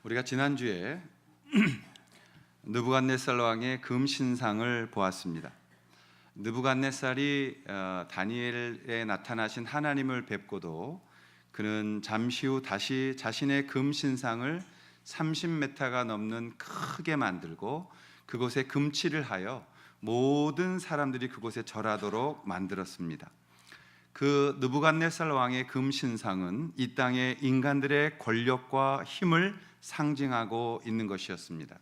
우리가 지난주에 느부갓네살 왕의 금신상을 보았습니다. 느부갓네살이 다니엘에 나타나신 하나님을 뵙고도 그는 잠시 후 다시 자신의 금신상을 30m가 넘는 크게 만들고 그곳에 금칠을 하여 모든 사람들이 그곳에 절하도록 만들었습니다. 그 느부갓네살 왕의 금신상은 이 땅의 인간들의 권력과 힘을 상징하고 있는 것이었습니다.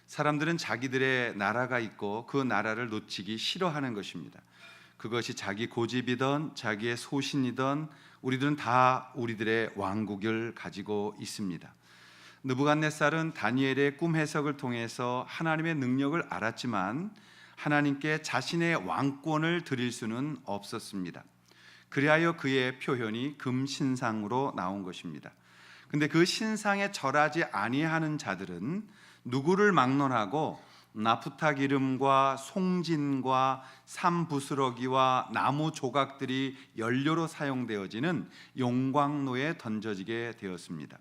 사람들은 자기들의 나라가 있고 그 나라를 놓치기 싫어하는 것입니다. 그것이 자기 고집이든 자기의 소신이든 우리들은 다 우리들의 왕국을 가지고 있습니다. 느부갓네살은 다니엘의 꿈 해석을 통해서 하나님의 능력을 알았지만 하나님께 자신의 왕권을 드릴 수는 없었습니다. 그리하여 그의 표현이 금신상으로 나온 것입니다. 근데 그 신상에 절하지 아니하는 자들은 누구를 막론하고 나프타 기름과 송진과 삼부스러기와 나무 조각들이 연료로 사용되어지는 용광로에 던져지게 되었습니다.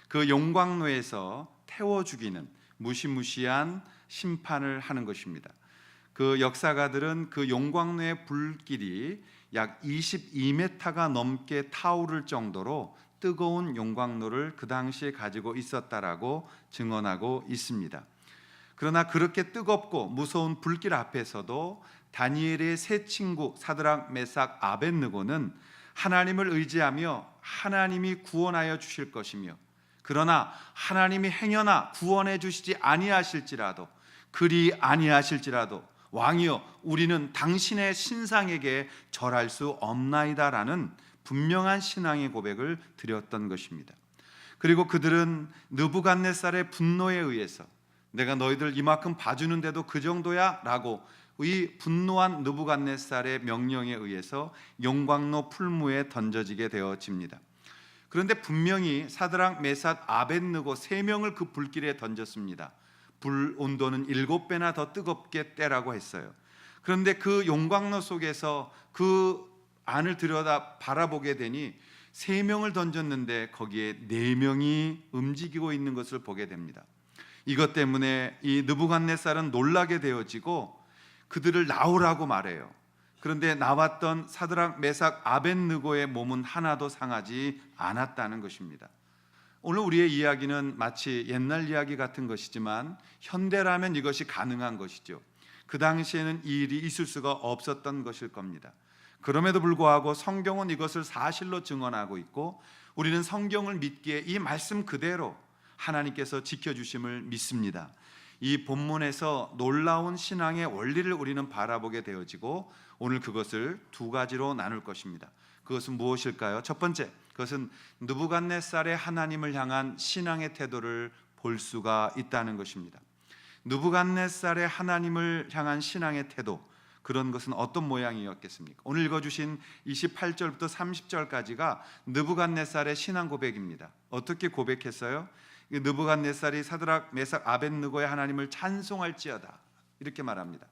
그 용광로에서 태워 죽이는 무시무시한 심판을 하는 것입니다. 그 역사가들은 그 용광로의 불길이 약 22m가 넘게 타오를 정도로 뜨거운 용광로를 그 당시에 가지고 있었다라고 증언하고 있습니다. 그러나 그렇게 뜨겁고 무서운 불길 앞에서도 다니엘의 세 친구 사드락, 메삭, 아벳느고는 하나님을 의지하며 하나님이 구원하여 주실 것이며, 그러나 하나님이 행여나 구원해 주시지 아니하실지라도, 그리 아니하실지라도 왕이여 우리는 당신의 신상에게 절할 수 없나이다라는 분명한 신앙의 고백을 드렸던 것입니다. 그리고 그들은 느부갓네살의 분노에 의해서 내가 너희들 이만큼 봐주는데도 그 정도야? 라고 이 분노한 느부갓네살의 명령에 의해서 용광로 풀무에 던져지게 되어집니다. 그런데 분명히 사드락, 메삭, 아벳느고 세 명을 그 불길에 던졌습니다. 불 온도는 7배나 더 뜨겁게 떼라고 했어요. 그런데 그 용광로 속에서 그 안을 들여다 바라보게 되니 3명을 던졌는데 거기에 4명이 움직이고 있는 것을 보게 됩니다. 이것 때문에 이 느부갓네살은 놀라게 되어지고 그들을 나오라고 말해요. 그런데 나왔던 사드락, 메삭, 아벳느고의 몸은 하나도 상하지 않았다는 것입니다. 오늘 우리의 이야기는 마치 옛날 이야기 같은 것이지만 현대라면 이것이 가능한 것이죠. 그 당시에는 이 일이 있을 수가 없었던 것일 겁니다. 그럼에도 불구하고 성경은 이것을 사실로 증언하고 있고 우리는 성경을 믿기에 이 말씀 그대로 하나님께서 지켜주심을 믿습니다. 이 본문에서 놀라운 신앙의 원리를 우리는 바라보게 되어지고 오늘 그것을 두 가지로 나눌 것입니다. 그것은 무엇일까요? 첫 번째, 그것은 느부갓네살의 하나님을 향한 신앙의 태도를 볼 수가 있다는 것입니다. 느부갓네살의 하나님을 향한 신앙의 태도, 그런 것은 어떤 모양이었겠습니까? 오늘 읽어주신 28절부터 30절까지가 느부갓네살의 신앙 고백입니다. 어떻게 고백했어요? 느부갓네살이 사드락, 메삭, 아벳느고의 하나님을 찬송할지어다 이렇게 말합니다.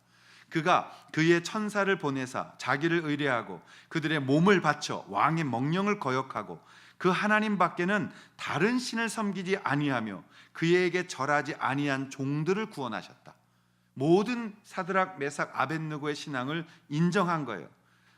그가 그의 천사를 보내사 자기를 의뢰하고 그들의 몸을 바쳐 왕의 명령을 거역하고 그 하나님 밖에는 다른 신을 섬기지 아니하며 그에게 절하지 아니한 종들을 구원하셨다. 모든 사드락, 메삭, 아벳느고의 신앙을 인정한 거예요.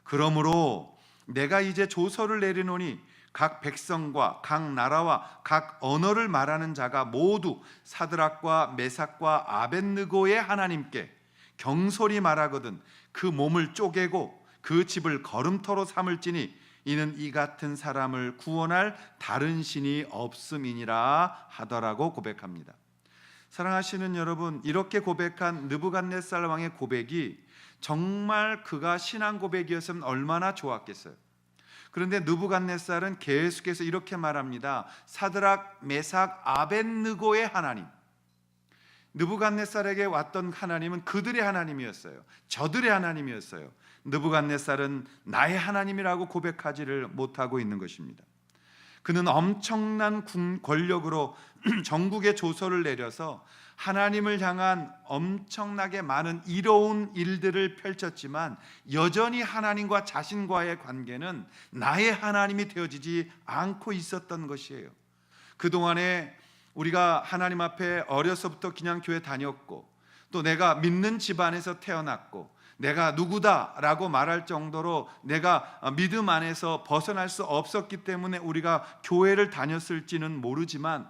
그러므로 내가 이제 조서를 내리노니 각 백성과 각 나라와 각 언어를 말하는 자가 모두 사드락과 메삭과 아벳느고의 하나님께 경솔히 말하거든 그 몸을 쪼개고 그 집을 거름터로 삼을지니 이는 이 같은 사람을 구원할 다른 신이 없음이니라 하더라고 고백합니다. 사랑하시는 여러분, 이렇게 고백한 느부갓네살 왕의 고백이 정말 그가 신앙 고백이었으면 얼마나 좋았겠어요. 그런데 느부갓네살은 계속해서 이렇게 말합니다. 사드락, 메삭, 아벳느고의 하나님, 느부갓네살에게 왔던 하나님은 그들의 하나님이었어요. 저들의 하나님이었어요. 느부갓네살은 나의 하나님이라고 고백하지를 못하고 있는 것입니다. 그는 엄청난 권력으로 전국에 조서를 내려서 하나님을 향한 엄청나게 많은 이로운 일들을 펼쳤지만 여전히 하나님과 자신과의 관계는 나의 하나님이 되어지지 않고 있었던 것이에요. 그동안에 우리가 하나님 앞에 어려서부터 그냥 교회 다녔고 또 내가 믿는 집안에서 태어났고 내가 누구다라고 말할 정도로 내가 믿음 안에서 벗어날 수 없었기 때문에 우리가 교회를 다녔을지는 모르지만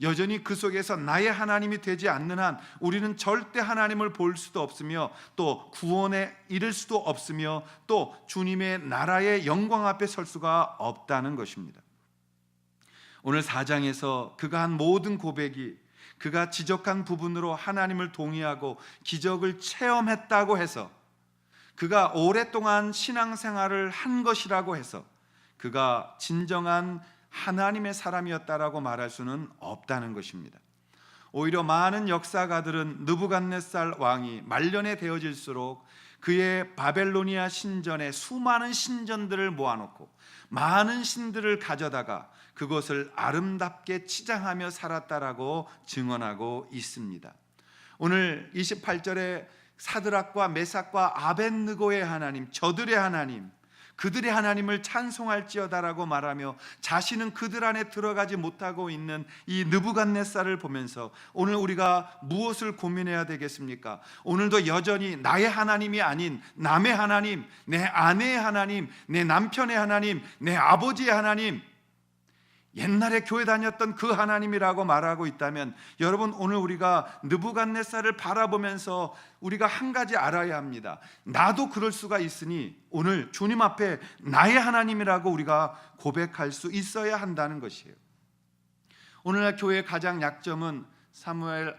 여전히 그 속에서 나의 하나님이 되지 않는 한 우리는 절대 하나님을 볼 수도 없으며 또 구원에 이를 수도 없으며 또 주님의 나라의 영광 앞에 설 수가 없다는 것입니다. 오늘 4장에서 그가 한 모든 고백이 그가 지적한 부분으로 하나님을 동의하고 기적을 체험했다고 해서 그가 오랫동안 신앙생활을 한 것이라고 해서 그가 진정한 하나님의 사람이었다라고 말할 수는 없다는 것입니다. 오히려 많은 역사가들은 느부갓네살 왕이 말년에 되어질수록 그의 바벨로니아 신전에 수많은 신전들을 모아놓고 많은 신들을 가져다가 그것을 아름답게 치장하며 살았다라고 증언하고 있습니다. 오늘 28절에 사드락과 메삭과 아벳느고의 하나님, 저들의 하나님, 그들의 하나님을 찬송할지어다라고 말하며 자신은 그들 안에 들어가지 못하고 있는 이 느부갓네살을 보면서 오늘 우리가 무엇을 고민해야 되겠습니까? 오늘도 여전히 나의 하나님이 아닌 남의 하나님, 내 아내의 하나님, 내 남편의 하나님, 내 아버지의 하나님, 옛날에 교회 다녔던 그 하나님이라고 말하고 있다면 여러분, 오늘 우리가 느부갓네살을 바라보면서 우리가 한 가지 알아야 합니다. 나도 그럴 수가 있으니 오늘 주님 앞에 나의 하나님이라고 우리가 고백할 수 있어야 한다는 것이에요. 오늘날 교회의 가장 약점은 사무엘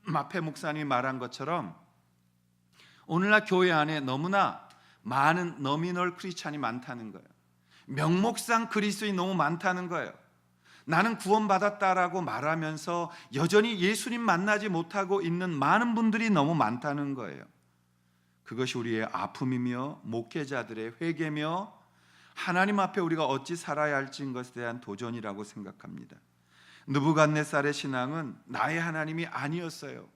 마페 목사님이 말한 것처럼 오늘날 교회 안에 너무나 많은 너미널 크리스찬이 많다는 거예요. 명목상 그리스도인이 너무 많다는 거예요. 나는 구원받았다라고 말하면서 여전히 예수님 만나지 못하고 있는 많은 분들이 너무 많다는 거예요. 그것이 우리의 아픔이며 목회자들의 회개며 하나님 앞에 우리가 어찌 살아야 할지인 것에 대한 도전이라고 생각합니다. 느부갓네살의 신앙은 나의 하나님이 아니었어요.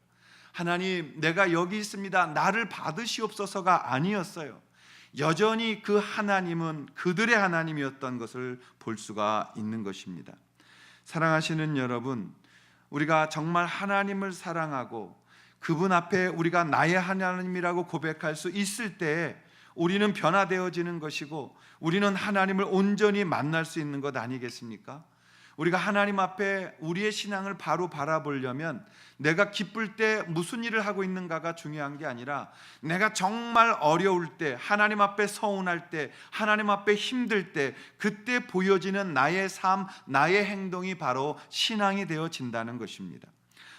하나님, 내가 여기 있습니다, 나를 받으시옵소서가 아니었어요. 여전히 그 하나님은 그들의 하나님이었던 것을 볼 수가 있는 것입니다. 사랑하시는 여러분, 우리가 정말 하나님을 사랑하고 그분 앞에 우리가 나의 하나님이라고 고백할 수 있을 때 우리는 변화되어지는 것이고 우리는 하나님을 온전히 만날 수 있는 것 아니겠습니까? 우리가 하나님 앞에 우리의 신앙을 바로 바라보려면 내가 기쁠 때 무슨 일을 하고 있는가가 중요한 게 아니라 내가 정말 어려울 때, 하나님 앞에 서운할 때, 하나님 앞에 힘들 때 그때 보여지는 나의 삶, 나의 행동이 바로 신앙이 되어진다는 것입니다.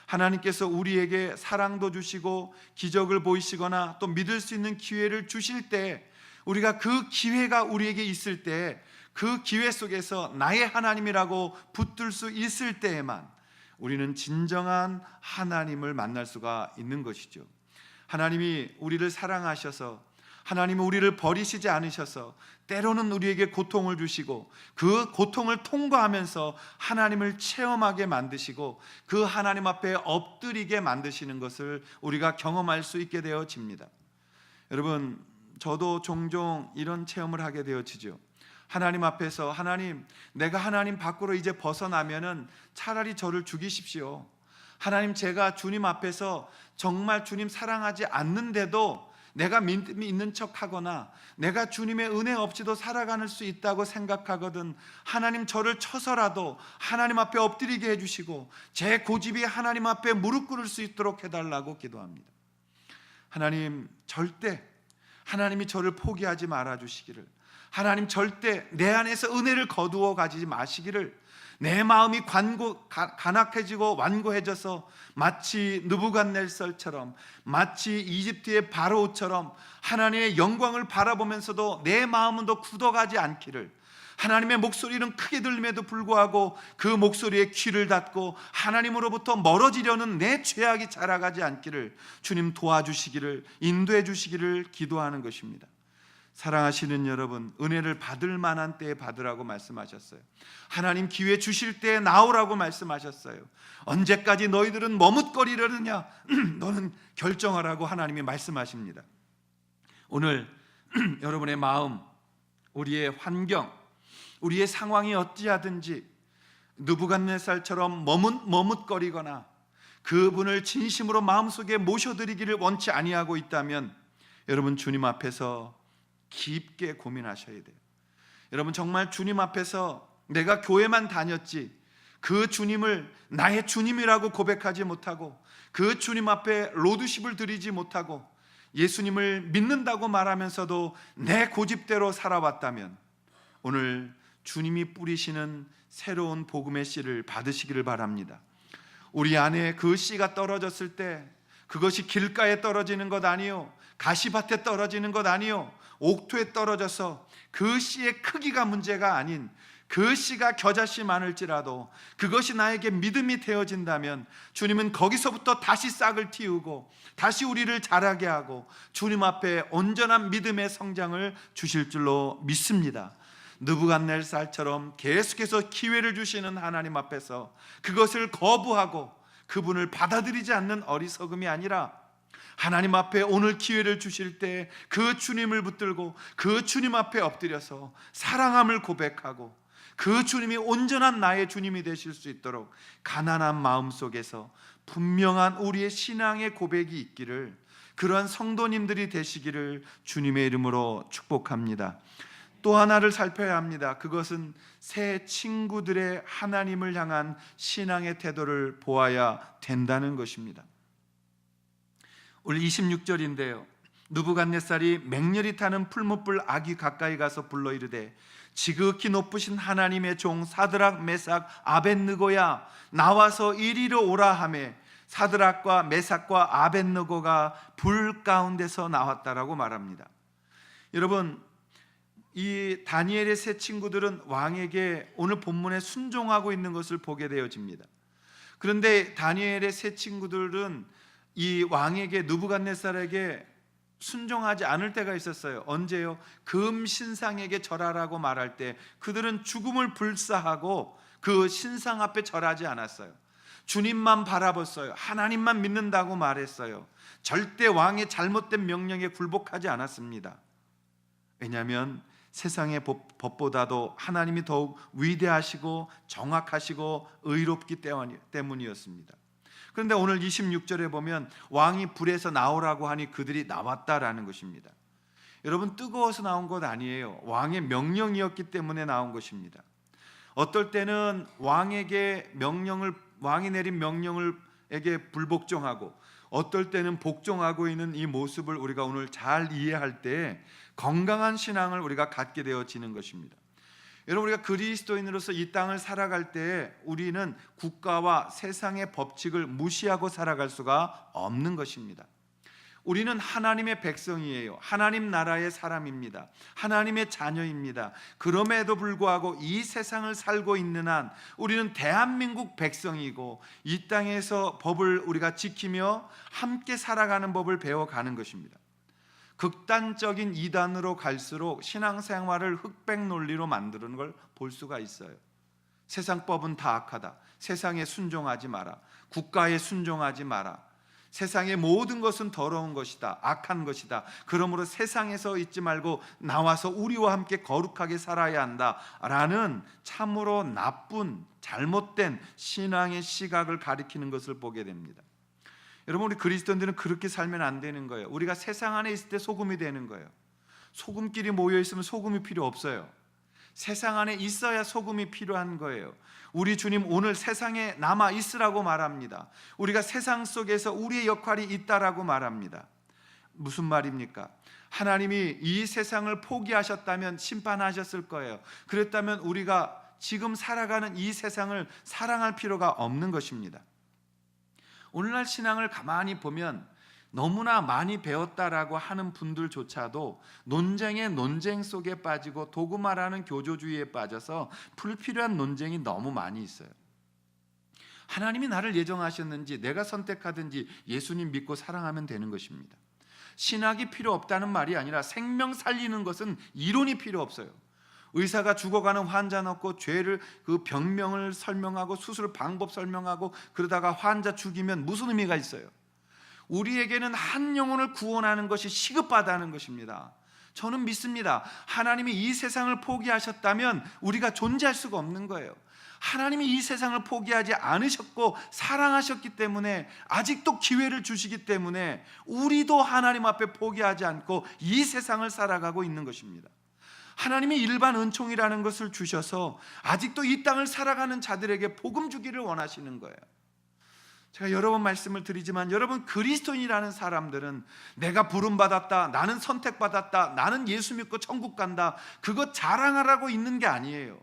하나님께서 우리에게 사랑도 주시고 기적을 보이시거나 또 믿을 수 있는 기회를 주실 때 우리가 그 기회가 우리에게 있을 때 그 기회 속에서 나의 하나님이라고 붙들 수 있을 때에만 우리는 진정한 하나님을 만날 수가 있는 것이죠. 하나님이 우리를 사랑하셔서 하나님은 우리를 버리시지 않으셔서 때로는 우리에게 고통을 주시고 그 고통을 통과하면서 하나님을 체험하게 만드시고 그 하나님 앞에 엎드리게 만드시는 것을 우리가 경험할 수 있게 되어집니다. 여러분, 저도 종종 이런 체험을 하게 되어지죠. 하나님 앞에서 하나님, 내가 하나님 밖으로 이제 벗어나면은 차라리 저를 죽이십시오. 하나님, 제가 주님 앞에서 정말 주님 사랑하지 않는데도 내가 믿음이 있는 척하거나 내가 주님의 은혜 없이도 살아갈 수 있다고 생각하거든 하나님, 저를 쳐서라도 하나님 앞에 엎드리게 해주시고 제 고집이 하나님 앞에 무릎 꿇을 수 있도록 해달라고 기도합니다. 하나님, 절대 하나님이 저를 포기하지 말아주시기를, 하나님 절대 내 안에서 은혜를 거두어 가지지 마시기를, 내 마음이 간악해지고 완고해져서 마치 느부갓네살처럼 마치 이집트의 바로처럼 하나님의 영광을 바라보면서도 내 마음은 더 굳어가지 않기를, 하나님의 목소리는 크게 들림에도 불구하고 그 목소리에 귀를 닫고 하나님으로부터 멀어지려는 내 죄악이 자라가지 않기를 주님 도와주시기를, 인도해 주시기를 기도하는 것입니다. 사랑하시는 여러분, 은혜를 받을 만한 때에 받으라고 말씀하셨어요. 하나님 기회 주실 때에 나오라고 말씀하셨어요. 언제까지 너희들은 머뭇거리려느냐? 너는 결정하라고 하나님이 말씀하십니다. 오늘 여러분의 마음, 우리의 환경, 우리의 상황이 어찌하든지 느부갓네살처럼 머뭇거리거나 그분을 진심으로 마음속에 모셔드리기를 원치 아니하고 있다면 여러분 주님 앞에서 깊게 고민하셔야 돼요. 여러분 정말 주님 앞에서 내가 교회만 다녔지 그 주님을 나의 주님이라고 고백하지 못하고 그 주님 앞에 로드십을 드리지 못하고 예수님을 믿는다고 말하면서도 내 고집대로 살아왔다면 오늘 주님이 뿌리시는 새로운 복음의 씨를 받으시기를 바랍니다. 우리 안에 그 씨가 떨어졌을 때 그것이 길가에 떨어지는 것 아니요, 가시밭에 떨어지는 것 아니요, 옥토에 떨어져서 그 씨의 크기가 문제가 아닌 그 씨가 겨자씨 많을지라도 그것이 나에게 믿음이 되어진다면 주님은 거기서부터 다시 싹을 틔우고 다시 우리를 자라게 하고 주님 앞에 온전한 믿음의 성장을 주실 줄로 믿습니다. 느부갓네살처럼 계속해서 기회를 주시는 하나님 앞에서 그것을 거부하고 그분을 받아들이지 않는 어리석음이 아니라 하나님 앞에 오늘 기회를 주실 때 그 주님을 붙들고 그 주님 앞에 엎드려서 사랑함을 고백하고 그 주님이 온전한 나의 주님이 되실 수 있도록 가난한 마음 속에서 분명한 우리의 신앙의 고백이 있기를, 그러한 성도님들이 되시기를 주님의 이름으로 축복합니다. 또 하나를 살펴야 합니다. 그것은 새 친구들의 하나님을 향한 신앙의 태도를 보아야 된다는 것입니다. 오늘 26절인데요, 느부갓네살이 맹렬히 타는 풀무불 아귀 가까이 가서 불러 이르되 지극히 높으신 하나님의 종 사드락 메삭 아벳느고야 나와서 이리로 오라 하매 사드락과 메삭과 아벳느고가 불 가운데서 나왔다라고 말합니다. 여러분, 이 다니엘의 세 친구들은 왕에게 오늘 본문에 순종하고 있는 것을 보게 되어집니다. 그런데 다니엘의 세 친구들은 이 왕에게, 느부갓네살에게 순종하지 않을 때가 있었어요. 언제요? 금 신상에게 절하라고 말할 때 그들은 죽음을 불사하고 그 신상 앞에 절하지 않았어요. 주님만 바라봤어요. 하나님만 믿는다고 말했어요. 절대 왕의 잘못된 명령에 굴복하지 않았습니다. 왜냐하면 세상의 법보다도 하나님이 더욱 위대하시고 정확하시고 의롭기 때문이었습니다. 그런데 오늘 26절에 보면 왕이 불에서 나오라고 하니 그들이 나왔다라는 것입니다. 여러분, 뜨거워서 나온 것 아니에요. 왕의 명령이었기 때문에 나온 것입니다. 어떨 때는 왕이 내린 명령에게 불복종하고 어떨 때는 복종하고 있는 이 모습을 우리가 오늘 잘 이해할 때 건강한 신앙을 우리가 갖게 되어지는 것입니다. 여러분, 우리가 그리스도인으로서 이 땅을 살아갈 때 우리는 국가와 세상의 법칙을 무시하고 살아갈 수가 없는 것입니다. 우리는 하나님의 백성이에요. 하나님 나라의 사람입니다. 하나님의 자녀입니다. 그럼에도 불구하고 이 세상을 살고 있는 한 우리는 대한민국 백성이고 이 땅에서 법을 우리가 지키며 함께 살아가는 법을 배워가는 것입니다. 극단적인 이단으로 갈수록 신앙생활을 흑백 논리로 만드는 걸 볼 수가 있어요. 세상 법은 다 악하다. 세상에 순종하지 마라. 국가에 순종하지 마라. 세상의 모든 것은 더러운 것이다. 악한 것이다. 그러므로 세상에서 있지 말고 나와서 우리와 함께 거룩하게 살아야 한다 라는 참으로 나쁜 잘못된 신앙의 시각을 가리키는 것을 보게 됩니다. 여러분, 우리 그리스도인들은 그렇게 살면 안 되는 거예요. 우리가 세상 안에 있을 때 소금이 되는 거예요. 소금끼리 모여 있으면 소금이 필요 없어요. 세상 안에 있어야 소금이 필요한 거예요. 우리 주님 오늘 세상에 남아 있으라고 말합니다. 우리가 세상 속에서 우리의 역할이 있다라고 말합니다. 무슨 말입니까? 하나님이 이 세상을 포기하셨다면 심판하셨을 거예요. 그랬다면 우리가 지금 살아가는 이 세상을 사랑할 필요가 없는 것입니다. 오늘날 신앙을 가만히 보면 너무나 많이 배웠다라고 하는 분들조차도 논쟁의 논쟁 속에 빠지고 도그마라는 교조주의에 빠져서 불필요한 논쟁이 너무 많이 있어요. 하나님이 나를 예정하셨는지 내가 선택하든지 예수님 믿고 사랑하면 되는 것입니다. 신학이 필요 없다는 말이 아니라 생명 살리는 것은 이론이 필요 없어요. 의사가 죽어가는 환자 넣고 죄를 그 병명을 설명하고 수술 방법 설명하고 그러다가 환자 죽이면 무슨 의미가 있어요? 우리에게는 한 영혼을 구원하는 것이 시급하다는 것입니다. 저는 믿습니다. 하나님이 이 세상을 포기하셨다면 우리가 존재할 수가 없는 거예요. 하나님이 이 세상을 포기하지 않으셨고 사랑하셨기 때문에 아직도 기회를 주시기 때문에 우리도 하나님 앞에 포기하지 않고 이 세상을 살아가고 있는 것입니다. 하나님이 일반 은총이라는 것을 주셔서 아직도 이 땅을 살아가는 자들에게 복음 주기를 원하시는 거예요. 제가 여러 번 말씀을 드리지만 여러분, 그리스도인이라는 사람들은 내가 부름받았다, 나는 선택받았다, 나는 예수 믿고 천국 간다, 그거 자랑하라고 있는 게 아니에요.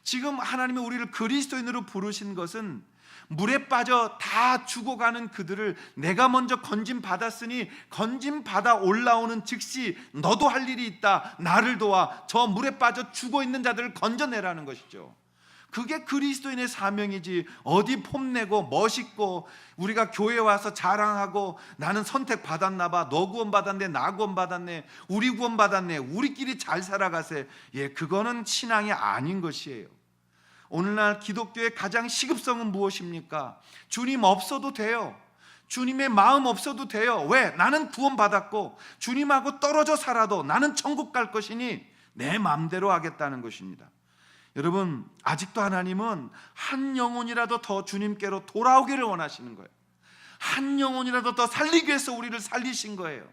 지금 하나님이 우리를 그리스도인으로 부르신 것은 물에 빠져 다 죽어가는 그들을 내가 먼저 건짐 받았으니 건짐 받아 올라오는 즉시 너도 할 일이 있다, 나를 도와 저 물에 빠져 죽어 있는 자들을 건져내라는 것이죠. 그게 그리스도인의 사명이지, 어디 폼내고 멋있고 우리가 교회 와서 자랑하고 나는 선택 받았나 봐, 너 구원 받았네, 나 구원 받았네, 우리 구원 받았네, 우리끼리 잘 살아가세. 그거는 신앙이 아닌 것이에요. 오늘날 기독교의 가장 시급성은 무엇입니까? 주님 없어도 돼요. 주님의 마음 없어도 돼요. 왜? 나는 구원 받았고 주님하고 떨어져 살아도 나는 천국 갈 것이니 내 마음대로 하겠다는 것입니다. 여러분, 아직도 하나님은 한 영혼이라도 더 주님께로 돌아오기를 원하시는 거예요. 한 영혼이라도 더 살리기 위해서 우리를 살리신 거예요.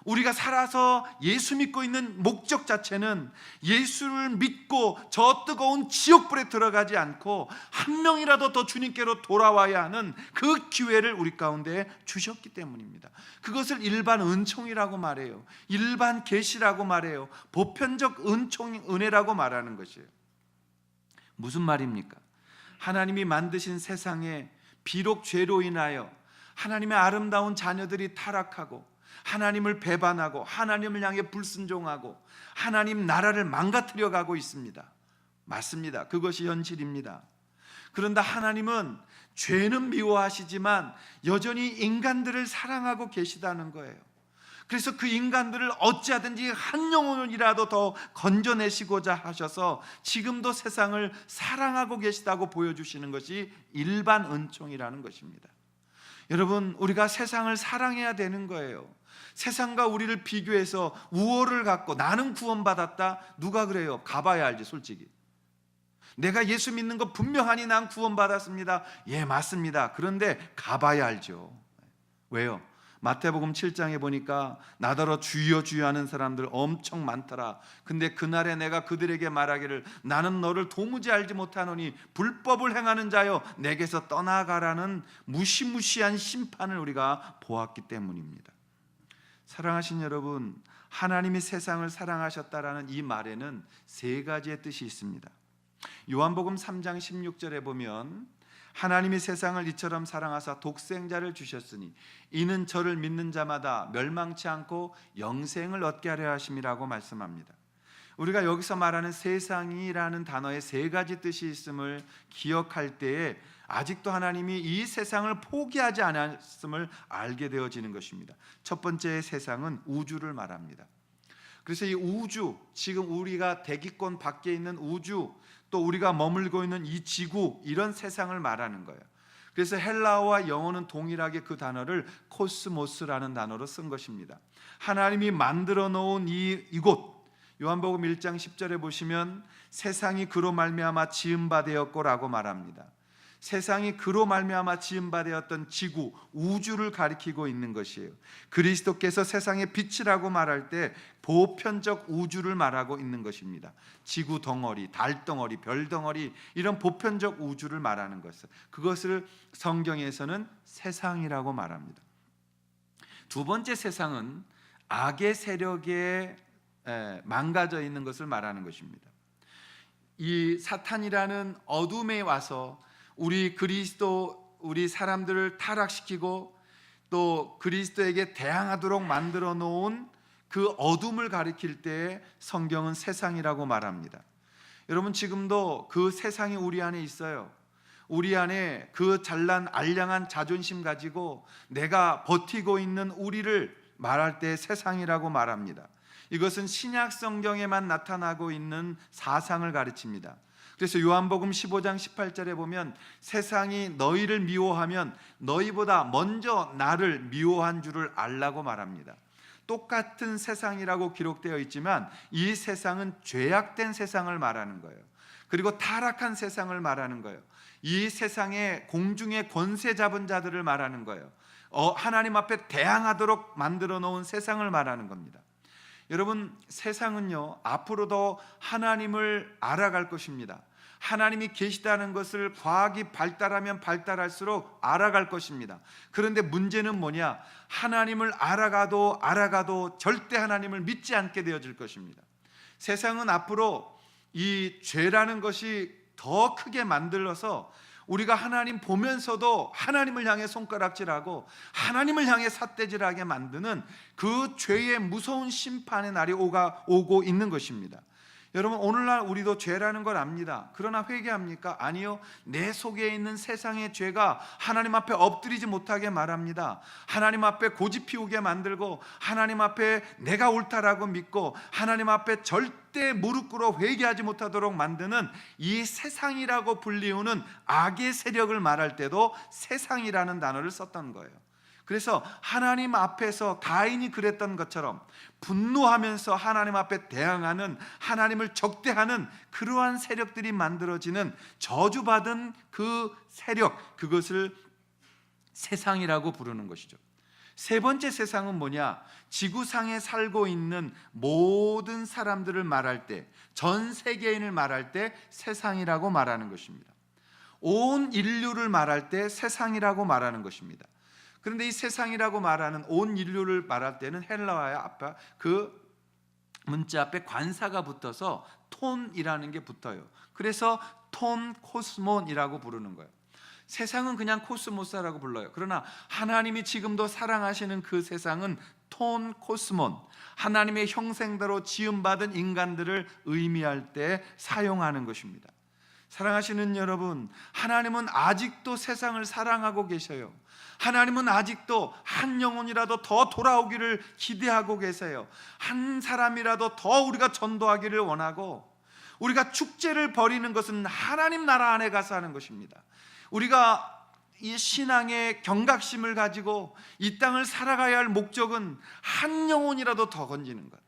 우리가 살아서 예수 믿고 있는 목적 자체는 예수를 믿고 저 뜨거운 지옥불에 들어가지 않고 한 명이라도 더 주님께로 돌아와야 하는 그 기회를 우리 가운데 주셨기 때문입니다. 그것을 일반 은총이라고 말해요. 일반 계시라고 말해요. 보편적 은총, 은혜라고 말하는 것이에요. 무슨 말입니까? 하나님이 만드신 세상에 비록 죄로 인하여 하나님의 아름다운 자녀들이 타락하고 하나님을 배반하고 하나님을 향해 불순종하고 하나님 나라를 망가뜨려 가고 있습니다. 맞습니다. 그것이 현실입니다. 그런데 하나님은 죄는 미워하시지만 여전히 인간들을 사랑하고 계시다는 거예요. 그래서 그 인간들을 어찌하든지 한 영혼이라도 더 건져내시고자 하셔서 지금도 세상을 사랑하고 계시다고 보여주시는 것이 일반 은총이라는 것입니다. 여러분, 우리가 세상을 사랑해야 되는 거예요. 세상과 우리를 비교해서 우월을 갖고 나는 구원받았다, 누가 그래요? 가봐야 알지. 솔직히 내가 예수 믿는 거 분명하니 난 구원받았습니다. 맞습니다. 그런데 가봐야 알죠. 왜요? 마태복음 7장에 보니까 나더러 주여 주여 하는 사람들 엄청 많더라. 근데 그날에 내가 그들에게 말하기를 나는 너를 도무지 알지 못하노니 불법을 행하는 자여 내게서 떠나가라는 무시무시한 심판을 우리가 보았기 때문입니다. 사랑하신 여러분, 하나님이 세상을 사랑하셨다라는 이 말에는 세 가지의 뜻이 있습니다. 요한복음 3장 16절에 보면 하나님이 세상을 이처럼 사랑하사 독생자를 주셨으니 이는 저를 믿는 자마다 멸망치 않고 영생을 얻게 하려 하심이라고 말씀합니다. 우리가 여기서 말하는 세상이라는 단어에 세 가지 뜻이 있음을 기억할 때에 아직도 하나님이 이 세상을 포기하지 않았음을 알게 되어지는 것입니다. 첫 번째 세상은 우주를 말합니다. 그래서 이 우주, 지금 우리가 대기권 밖에 있는 우주, 또 우리가 머물고 있는 이 지구, 이런 세상을 말하는 거예요. 그래서 헬라어와 영어는 동일하게 그 단어를 코스모스라는 단어로 쓴 것입니다. 하나님이 만들어 놓은 이곳, 요한복음 1장 10절에 보시면 세상이 그로 말미암아 지은 바 되었고라고 말합니다. 세상이 그로 말미암아 지은 바 되었던 지구, 우주를 가리키고 있는 것이에요. 그리스도께서 세상의 빛이라고 말할 때 보편적 우주를 말하고 있는 것입니다. 지구 덩어리, 달 덩어리, 별 덩어리, 이런 보편적 우주를 말하는 것을, 그것을 성경에서는 세상이라고 말합니다. 두 번째 세상은 악의 세력에 망가져 있는 것을 말하는 것입니다. 이 사탄이라는 어둠에 와서 우리 그리스도, 우리 사람들을 타락시키고 또 그리스도에게 대항하도록 만들어 놓은 그 어둠을 가리킬 때 성경은 세상이라고 말합니다. 여러분, 지금도 그 세상이 우리 안에 있어요. 우리 안에 그 잘난 알량한 자존심 가지고 내가 버티고 있는 우리를 말할 때 세상이라고 말합니다. 이것은 신약 성경에만 나타나고 있는 사상을 가르칩니다. 그래서 요한복음 15장 18절에 보면 세상이 너희를 미워하면 너희보다 먼저 나를 미워한 줄을 알라고 말합니다. 똑같은 세상이라고 기록되어 있지만 이 세상은 죄악된 세상을 말하는 거예요. 그리고 타락한 세상을 말하는 거예요. 이 세상에 공중의 권세 잡은 자들을 말하는 거예요. 하나님 앞에 대항하도록 만들어 놓은 세상을 말하는 겁니다. 여러분, 세상은요 앞으로도 하나님을 알아갈 것입니다. 하나님이 계시다는 것을 과학이 발달하면 발달할수록 알아갈 것입니다. 그런데 문제는 뭐냐? 하나님을 알아가도 절대 하나님을 믿지 않게 되어질 것입니다. 세상은 앞으로 이 죄라는 것이 더 크게 만들어서 우리가 하나님 보면서도 하나님을 향해 손가락질하고 하나님을 향해 삿대질하게 만드는 그 죄의 무서운 심판의 날이 오고 있는 것입니다. 여러분, 오늘날 우리도 죄라는 걸 압니다. 그러나 회개합니까? 아니요. 내 속에 있는 세상의 죄가 하나님 앞에 엎드리지 못하게 말합니다. 하나님 앞에 고집 피우게 만들고 하나님 앞에 내가 옳다라고 믿고 하나님 앞에 절대 무릎 꿇어 회개하지 못하도록 만드는 이 세상이라고 불리우는 악의 세력을 말할 때도 세상이라는 단어를 썼던 거예요. 그래서 하나님 앞에서 가인이 그랬던 것처럼 분노하면서 하나님 앞에 대항하는, 하나님을 적대하는 그러한 세력들이 만들어지는 저주받은 그 세력, 그것을 세상이라고 부르는 것이죠. 세 번째 세상은 뭐냐? 지구상에 살고 있는 모든 사람들을 말할 때, 전 세계인을 말할 때 세상이라고 말하는 것입니다. 온 인류를 말할 때 세상이라고 말하는 것입니다. 그런데 이 세상이라고 말하는 온 인류를 말할 때는 헬라어의 앞에 그 문자 앞에 관사가 붙어서 톤이라는 게 붙어요. 그래서 톤 코스몬이라고 부르는 거예요. 세상은 그냥 코스모스라고 불러요. 그러나 하나님이 지금도 사랑하시는 그 세상은 톤 코스몬, 하나님의 형상대로 지음받은 인간들을 의미할 때 사용하는 것입니다. 사랑하시는 여러분, 하나님은 아직도 세상을 사랑하고 계셔요. 하나님은 아직도 한 영혼이라도 더 돌아오기를 기대하고 계세요. 한 사람이라도 더 우리가 전도하기를 원하고, 우리가 축제를 벌이는 것은 하나님 나라 안에 가서 하는 것입니다. 우리가 이 신앙의 경각심을 가지고 이 땅을 살아가야 할 목적은 한 영혼이라도 더 건지는 것.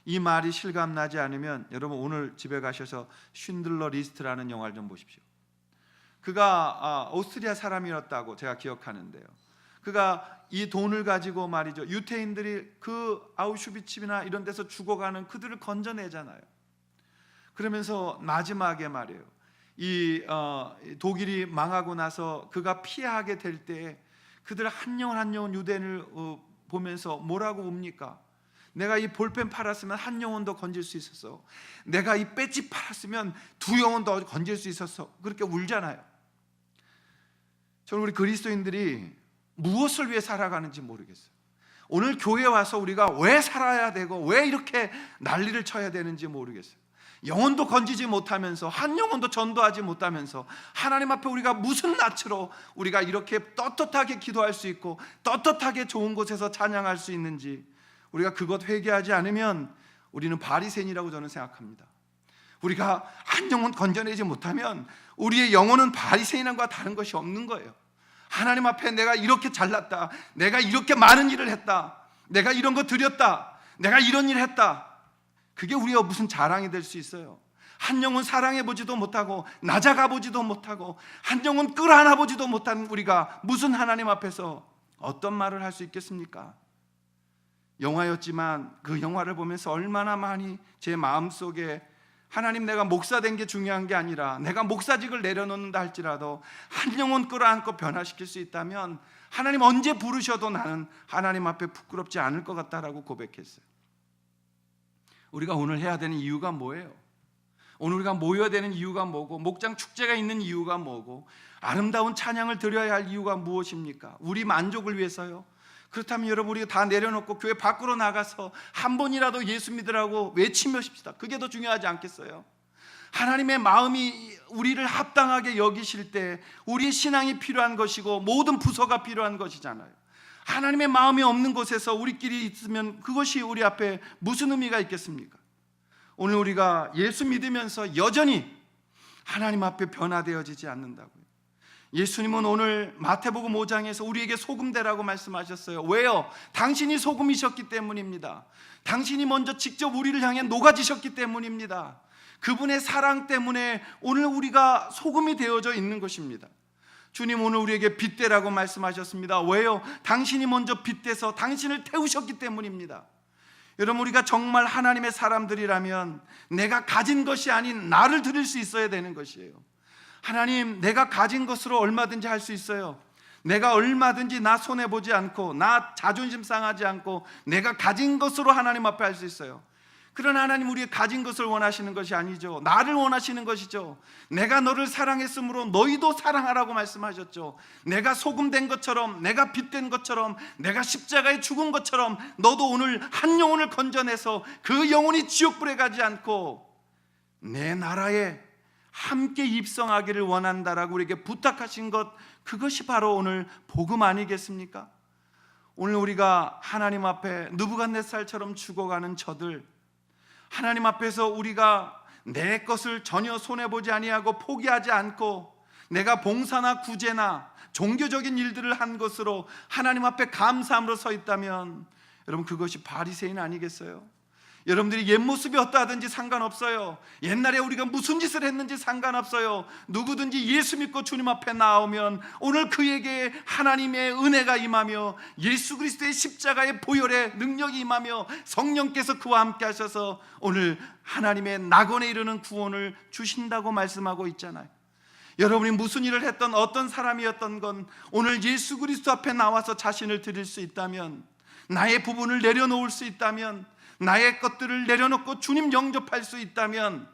이 말이 실감나지 않으면 여러분 오늘 집에 가셔서 쉰들러 리스트라는 영화를 좀 보십시오. 그가 오스트리아 사람이었다고 제가 기억하는데요. 그가 이 돈을 가지고 말이죠, 유태인들이 그 아우슈비츠나 이런 데서 죽어가는 그들을 건져내잖아요. 그러면서 마지막에 말이에요, 이 독일이 망하고 나서 그가 피하게 될 때 그들 한 영혼 한 영혼 유대인을 보면서 뭐라고 웁니까? 내가 이 볼펜 팔았으면 한 영혼 더 건질 수 있었어. 내가 이 배지 팔았으면 두 영혼 더 건질 수 있었어. 그렇게 울잖아요. 저는 우리 그리스도인들이 무엇을 위해 살아가는지 모르겠어요. 오늘 교회 와서 우리가 왜 살아야 되고 왜 이렇게 난리를 쳐야 되는지 모르겠어요. 영혼도 건지지 못하면서, 한 영혼도 전도하지 못하면서 하나님 앞에 우리가 무슨 낯으로 우리가 이렇게 떳떳하게 기도할 수 있고 떳떳하게 좋은 곳에서 찬양할 수 있는지, 우리가 그것 회개하지 않으면 우리는 바리새인이라고 저는 생각합니다. 우리가 한 영혼 건져내지 못하면 우리의 영혼은 바리새인과 다른 것이 없는 거예요. 하나님 앞에 내가 이렇게 잘났다, 내가 이렇게 많은 일을 했다, 내가 이런 거 드렸다, 내가 이런 일을 했다, 그게 우리가 무슨 자랑이 될 수 있어요? 한 영혼 사랑해보지도 못하고 낮아가보지도 못하고 한 영혼 끌어안아보지도 못한 우리가 무슨 하나님 앞에서 어떤 말을 할 수 있겠습니까? 영화였지만 그 영화를 보면서 얼마나 많이 제 마음속에, 하나님, 내가 목사 된 게 중요한 게 아니라 내가 목사직을 내려놓는다 할지라도 한 영혼 끌어안고 변화시킬 수 있다면 하나님 언제 부르셔도 나는 하나님 앞에 부끄럽지 않을 것 같다라고 고백했어요. 우리가 오늘 해야 되는 이유가 뭐예요? 오늘 우리가 모여야 되는 이유가 뭐고, 목장 축제가 있는 이유가 뭐고, 아름다운 찬양을 드려야 할 이유가 무엇입니까? 우리 만족을 위해서요? 그렇다면 여러분, 우리가 다 내려놓고 교회 밖으로 나가서 한 번이라도 예수 믿으라고 외치며 싶시다. 그게 더 중요하지 않겠어요? 하나님의 마음이 우리를 합당하게 여기실 때 우리의 신앙이 필요한 것이고 모든 부서가 필요한 것이잖아요. 하나님의 마음이 없는 곳에서 우리끼리 있으면 그것이 우리 앞에 무슨 의미가 있겠습니까? 오늘 우리가 예수 믿으면서 여전히 하나님 앞에 변화되어지지 않는다고요. 예수님은 오늘 마태복음 5장에서 우리에게 소금 되라고 말씀하셨어요. 왜요? 당신이 소금이셨기 때문입니다. 당신이 먼저 직접 우리를 향해 녹아지셨기 때문입니다. 그분의 사랑 때문에 오늘 우리가 소금이 되어져 있는 것입니다. 주님 오늘 우리에게 빛 되라고 말씀하셨습니다. 왜요? 당신이 먼저 빛 돼서 당신을 태우셨기 때문입니다. 여러분, 우리가 정말 하나님의 사람들이라면 내가 가진 것이 아닌 나를 드릴 수 있어야 되는 것이에요. 하나님, 내가 가진 것으로 얼마든지 할 수 있어요. 내가 얼마든지 나 손해보지 않고 나 자존심 상하지 않고 내가 가진 것으로 하나님 앞에 할 수 있어요. 그러나 하나님, 우리의 가진 것을 원하시는 것이 아니죠. 나를 원하시는 것이죠. 내가 너를 사랑했으므로 너희도 사랑하라고 말씀하셨죠. 내가 소금 된 것처럼, 내가 빛 된 것처럼, 내가 십자가에 죽은 것처럼 너도 오늘 한 영혼을 건져내서 그 영혼이 지옥불에 가지 않고 내 나라에 함께 입성하기를 원한다라고 우리에게 부탁하신 것, 그것이 바로 오늘 복음 아니겠습니까? 오늘 우리가 하나님 앞에 느부갓네살처럼 죽어가는 저들, 하나님 앞에서 우리가 내 것을 전혀 손해보지 아니하고 포기하지 않고 내가 봉사나 구제나 종교적인 일들을 한 것으로 하나님 앞에 감사함으로 서 있다면 여러분, 그것이 바리새인 아니겠어요? 여러분들이 옛모습이 어떠하든지 상관없어요. 옛날에 우리가 무슨 짓을 했는지 상관없어요. 누구든지 예수 믿고 주님 앞에 나오면 오늘 그에게 하나님의 은혜가 임하며 예수 그리스도의 십자가의 보혈의 능력이 임하며 성령께서 그와 함께 하셔서 오늘 하나님의 낙원에 이르는 구원을 주신다고 말씀하고 있잖아요. 여러분이 무슨 일을 했던 어떤 사람이었던 건 오늘 예수 그리스도 앞에 나와서 자신을 드릴 수 있다면, 나의 부분을 내려놓을 수 있다면, 나의 것들을 내려놓고 주님 영접할 수 있다면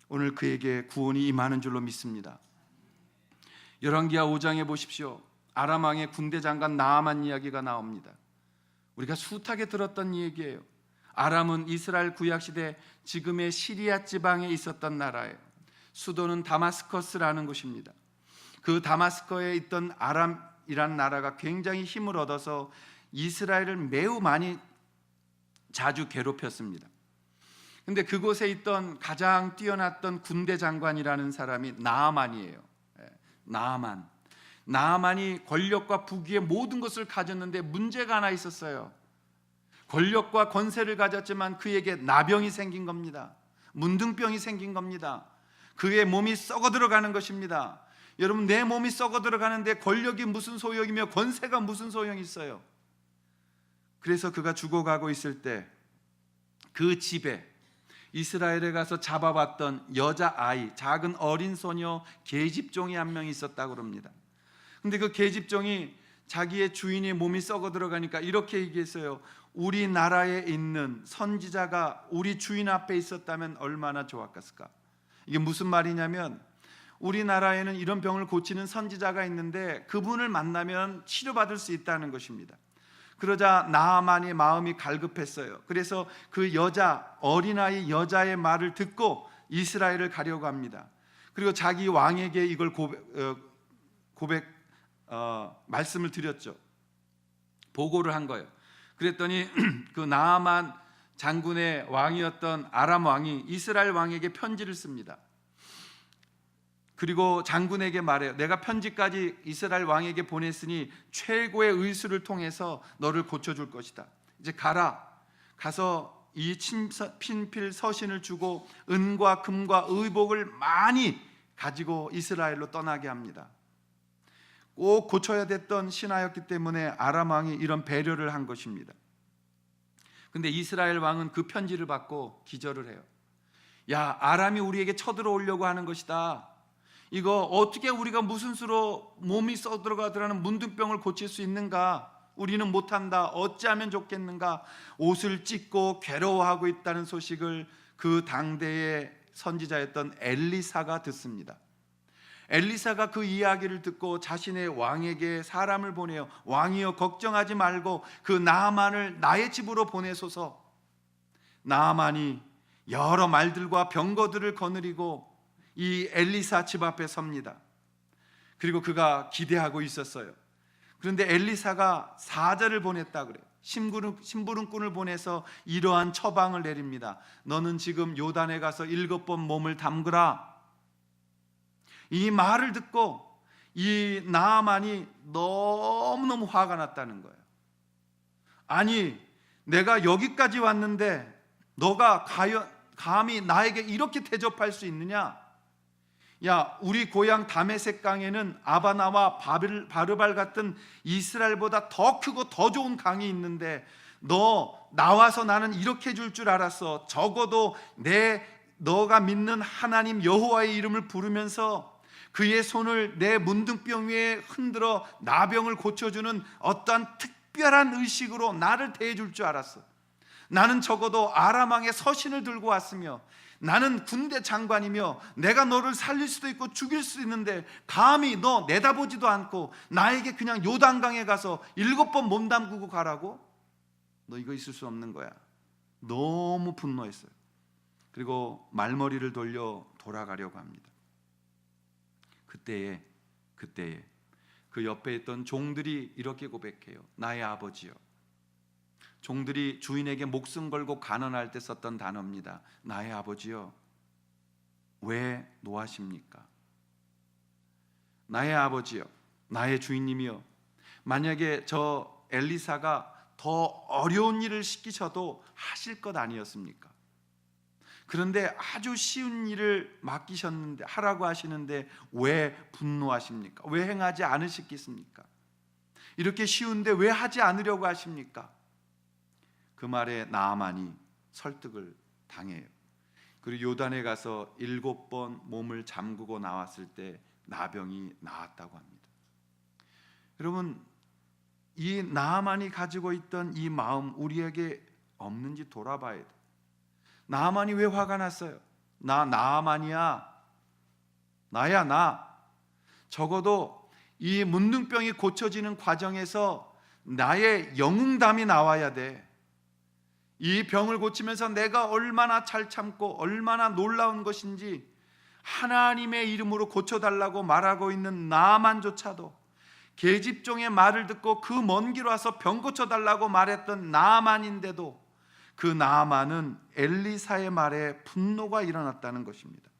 오늘 그에게 구원이 임하는 줄로 믿습니다. 열왕기하 5장에 보십시오. 아람 왕의 군대 장관 나아만 이야기가 나옵니다. 우리가 숱하게 들었던 얘기예요. 아람은 이스라엘 구약시대 지금의 시리아 지방에 있었던 나라예요. 수도는 다마스커스라는 곳입니다. 그 다마스커에 있던 아람이란 나라가 굉장히 힘을 얻어서 이스라엘을 매우 많이 자주 괴롭혔습니다. 근데 그곳에 있던 가장 뛰어났던 군대 장관이라는 사람이 나아만이에요. 나아만이 권력과 부귀의 모든 것을 가졌는데 문제가 하나 있었어요. 권력과 권세를 가졌지만 그에게 나병이 생긴 겁니다. 문둥병이 생긴 겁니다. 그의 몸이 썩어 들어가는 것입니다. 여러분, 내 몸이 썩어 들어가는데 권력이 무슨 소용이며 권세가 무슨 소용이 있어요? 그래서 그가 죽어가고 있을 때 그 집에 이스라엘에 가서 잡아봤던 여자아이, 작은 어린 소녀 계집종이 한 명 있었다고 합니다. 근데 그 계집종이 자기의 주인의 몸이 썩어 들어가니까 이렇게 얘기했어요. 우리나라에 있는 선지자가 우리 주인 앞에 있었다면 얼마나 좋았을까? 이게 무슨 말이냐면, 우리나라에는 이런 병을 고치는 선지자가 있는데 그분을 만나면 치료받을 수 있다는 것입니다. 그러자 나아만의 마음이 갈급했어요. 그래서 그 어린아이 여자의 말을 듣고 이스라엘을 가려고 합니다. 그리고 자기 왕에게 이걸 말씀을 드렸죠. 보고를 한 거예요. 그랬더니 그 나아만 장군의 왕이었던 아람 왕이 이스라엘 왕에게 편지를 씁니다. 그리고 장군에게 말해요. 내가 편지까지 이스라엘 왕에게 보냈으니 최고의 의술을 통해서 너를 고쳐줄 것이다. 이제 가라. 가서 이 친필 서신을 주고 은과 금과 의복을 많이 가지고 이스라엘로 떠나게 합니다. 꼭 고쳐야 됐던 신하였기 때문에 아람 왕이 이런 배려를 한 것입니다. 근데 이스라엘 왕은 그 편지를 받고 기절을 해요. 야, 아람이 우리에게 쳐들어오려고 하는 것이다. 이거 어떻게 우리가 무슨 수로 몸이 썩어들어가더라는 문둥병을 고칠 수 있는가? 우리는 못한다. 어찌하면 좋겠는가? 옷을 찢고 괴로워하고 있다는 소식을 그 당대의 선지자였던 엘리사가 듣습니다. 엘리사가 그 이야기를 듣고 자신의 왕에게 사람을 보내요. 왕이여, 걱정하지 말고 그 나아만을 나의 집으로 보내소서. 나아만이 여러 말들과 병거들을 거느리고 이 엘리사 집 앞에 섭니다. 그리고 그가 기대하고 있었어요. 그런데 엘리사가 사자를 보냈다 그래요. 심부름꾼을 보내서 이러한 처방을 내립니다. 너는 지금 요단에 가서 7번 몸을 담그라. 이 말을 듣고 이 나아만이 너무너무 화가 났다는 거예요. 아니, 내가 여기까지 왔는데 너가 감히 나에게 이렇게 대접할 수 있느냐? 야, 우리 고향 다메섹 강에는 아바나와 바르발 같은 이스라엘보다 더 크고 더 좋은 강이 있는데 너 나와서 나는 이렇게 해줄 줄 알았어. 적어도 너가 믿는 하나님 여호와의 이름을 부르면서 그의 손을 내 문둥병 위에 흔들어 나병을 고쳐주는 어떠한 특별한 의식으로 나를 대해줄 줄 알았어. 나는 적어도 아람 왕의 서신을 들고 왔으며 나는 군대 장관이며 내가 너를 살릴 수도 있고 죽일 수도 있는데 감히 너 내다보지도 않고 나에게 그냥 요단강에 가서 7번 몸 담그고 가라고? 너 이거 있을 수 없는 거야. 너무 분노했어요. 그리고 말머리를 돌려 돌아가려고 합니다. 그때에 그 옆에 있던 종들이 이렇게 고백해요. 나의 아버지요. 종들이 주인에게 목숨 걸고 간언할 때 썼던 단어입니다. 나의 아버지요, 왜 노하십니까? 나의 아버지요, 나의 주인님이요, 만약에 저 엘리사가 더 어려운 일을 시키셔도 하실 것 아니었습니까? 그런데 아주 쉬운 일을 맡기셨는데 하라고 하시는데 왜 분노하십니까? 왜 행하지 않으시겠습니까? 이렇게 쉬운데 왜 하지 않으려고 하십니까? 그 말에 나아만이 설득을 당해요. 그리고 요단에 가서 7번 몸을 잠그고 나왔을 때 나병이 나았다고 합니다. 여러분, 이 나아만이 가지고 있던 이 마음 우리에게 없는지 돌아봐야 돼. 나아만이 왜 화가 났어요? 나아만이야, 나야 나. 적어도 이 문둥병이 고쳐지는 과정에서 나의 영웅담이 나와야 돼. 이 병을 고치면서 내가 얼마나 잘 참고 얼마나 놀라운 것인지 하나님의 이름으로 고쳐달라고 말하고 있는 나아만조차도, 계집종의 말을 듣고 그 먼 길 와서 병 고쳐달라고 말했던 나아만인데도 그 나아만은 엘리사의 말에 분노가 일어났다는 것입니다.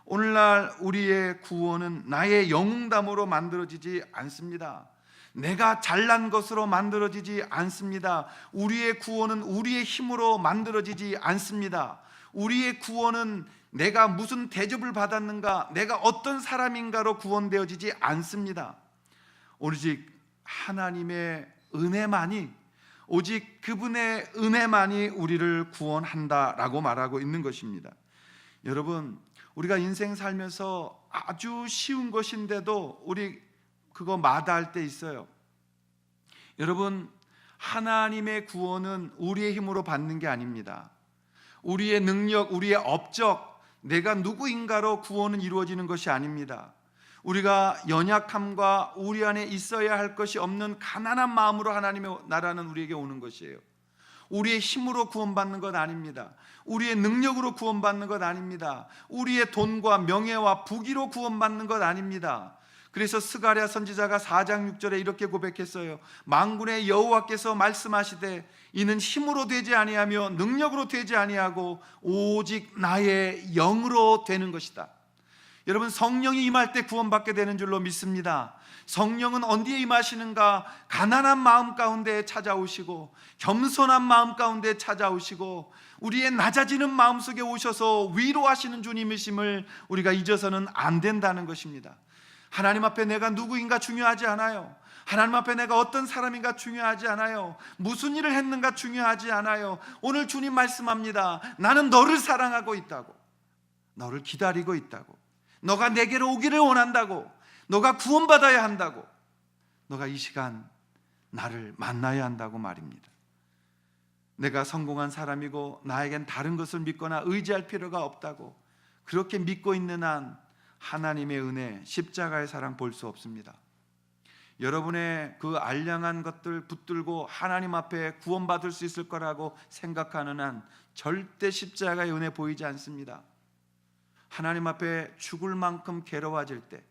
오늘날 우리의 구원은 나의 영웅담으로 만들어지지 않습니다. 내가 잘난 것으로 만들어지지 않습니다. 우리의 구원은 우리의 힘으로 만들어지지 않습니다. 우리의 구원은 내가 무슨 대접을 받았는가, 내가 어떤 사람인가로 구원되어지지 않습니다. 오직 하나님의 은혜만이, 오직 그분의 은혜만이 우리를 구원한다라고 말하고 있는 것입니다. 여러분, 우리가 인생 살면서 아주 쉬운 것인데도 우리 그거 마다할 때 있어요. 여러분, 하나님의 구원은 우리의 힘으로 받는 게 아닙니다. 우리의 능력, 우리의 업적, 내가 누구인가로 구원은 이루어지는 것이 아닙니다. 우리가 연약함과 우리 안에 있어야 할 것이 없는 가난한 마음으로 하나님의 나라는 우리에게 오는 것이에요. 우리의 힘으로 구원받는 것 아닙니다. 우리의 능력으로 구원받는 것 아닙니다. 우리의 돈과 명예와 부귀로 구원받는 것 아닙니다. 그래서 스가랴 선지자가 4장 6절에 이렇게 고백했어요. 만군의 여호와께서 말씀하시되 이는 힘으로 되지 아니하며 능력으로 되지 아니하고 오직 나의 영으로 되는 것이다. 여러분, 성령이 임할 때 구원받게 되는 줄로 믿습니다. 성령은 어디에 임하시는가? 가난한 마음 가운데 찾아오시고 겸손한 마음 가운데 찾아오시고 우리의 낮아지는 마음 속에 오셔서 위로하시는 주님이심을 우리가 잊어서는 안 된다는 것입니다. 하나님 앞에 내가 누구인가 중요하지 않아요. 하나님 앞에 내가 어떤 사람인가 중요하지 않아요. 무슨 일을 했는가 중요하지 않아요. 오늘 주님 말씀합니다. 나는 너를 사랑하고 있다고, 너를 기다리고 있다고, 너가 내게로 오기를 원한다고, 너가 구원받아야 한다고, 너가 이 시간 나를 만나야 한다고 말입니다. 내가 성공한 사람이고 나에겐 다른 것을 믿거나 의지할 필요가 없다고, 그렇게 믿고 있는 한 하나님의 은혜, 십자가의 사랑 볼 수 없습니다. 여러분의 그 알량한 것들 붙들고 하나님 앞에 구원받을 수 있을 거라고 생각하는 한 절대 십자가의 은혜 보이지 않습니다. 하나님 앞에 죽을 만큼 괴로워질 때,